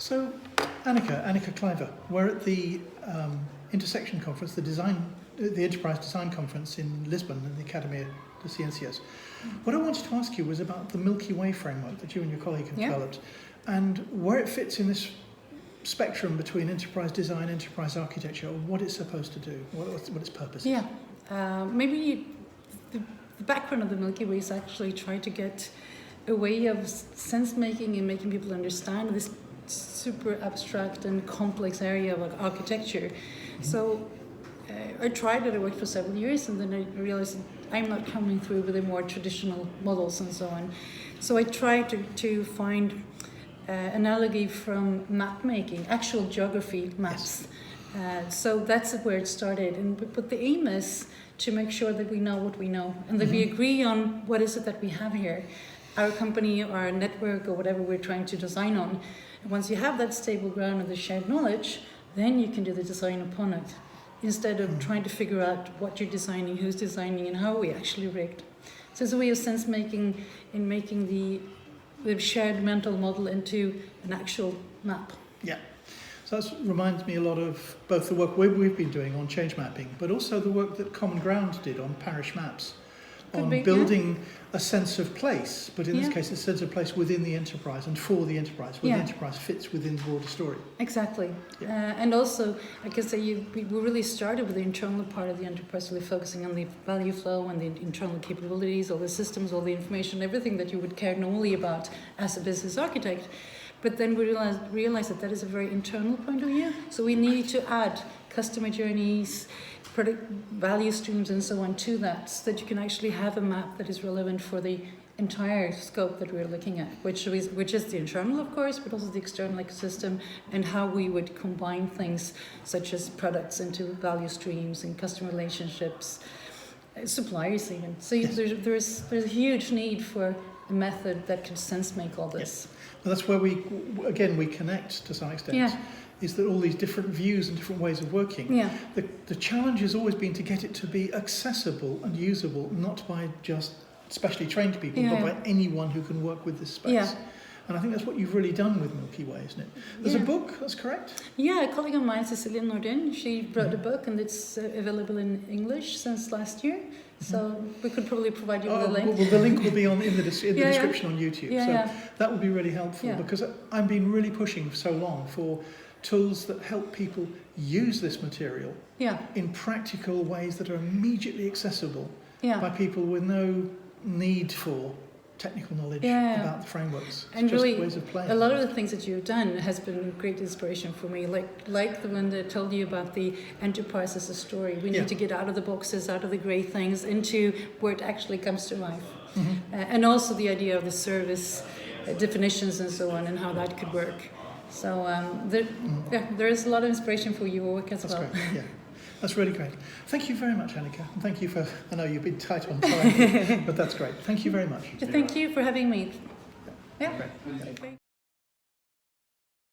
So, Annika Klyver, we're at the Intersection Conference, the Enterprise Design Conference in Lisbon in the Academia de Ciencias. What I wanted to ask you was about the Milky Way framework that you and your colleague have developed, and where it fits in this spectrum between enterprise design, enterprise architecture, or what it's supposed to do, what its purpose is. Maybe the background of the Milky Way is actually trying to get a way of sense making and making people understand this super abstract and complex area of architecture. Mm-hmm. So I tried it, I worked for several years, and then I realized I'm not coming through with the more traditional models and so on. So I tried to find analogy from map making, actual geography maps. Yes. So that's where it started. But the aim is to make sure that we know what we know and that we agree on what is it that we have here, our company or our network or whatever we're trying to design on. And once you have that stable ground and the shared knowledge, then you can do the design upon it, instead of trying to figure out what you're designing, who's designing, and how we actually rigged. So it's a way of sense making in making the shared mental model into an actual map. Yeah. So that reminds me a lot of both the work we've been doing on change mapping, but also the work that Common Ground did on parish maps, building a sense of place, but in this case a sense of place within the enterprise and for the enterprise, where the enterprise fits within the broader story. Exactly. And also, I can say we really started with the internal part of the enterprise, really focusing on the value flow and the internal capabilities, all the systems, all the information, everything that you would care normally about as a business architect. But then we realized that is a very internal point of view. So we need to add customer journeys, product value streams and so on to that, so that you can actually have a map that is relevant for the entire scope that we're looking at, which is the internal, of course, but also the external ecosystem, and how we would combine things such as products into value streams and customer relationships, suppliers even. So there's a huge need for a method that can sense make all this. Well, that's where we connect to some extent. Is that all these different views and different ways of working. The challenge has always been to get it to be accessible and usable, not by just specially trained people, but by anyone who can work with this space. And I think that's what you've really done with Milky Way, isn't it? There's a book, that's correct? Yeah, a colleague of mine, Cecilia Nordin, she wrote a book, and it's available in English since last year. So we could probably provide you with a link. Well, the link will be in the description on YouTube. That would be really helpful, because I've been really pushing for so long for tools that help people use this material in practical ways that are immediately accessible by people with no need for technical knowledge about the frameworks. And just really, ways of playing. A lot of the things that you've done has been great inspiration for me. Like the one that told you about the enterprise as a story. We need to get out of the boxes, out of the grey things, into where it actually comes to life. And also the idea of the service definitions and so on, and how that could work. So there is a lot of inspiration for your work as well. That's great. That's really great. Thank you very much, Annika. And thank you for, I know you've been tight on time, but that's great. Thank you very much. Thank you for having me. Great.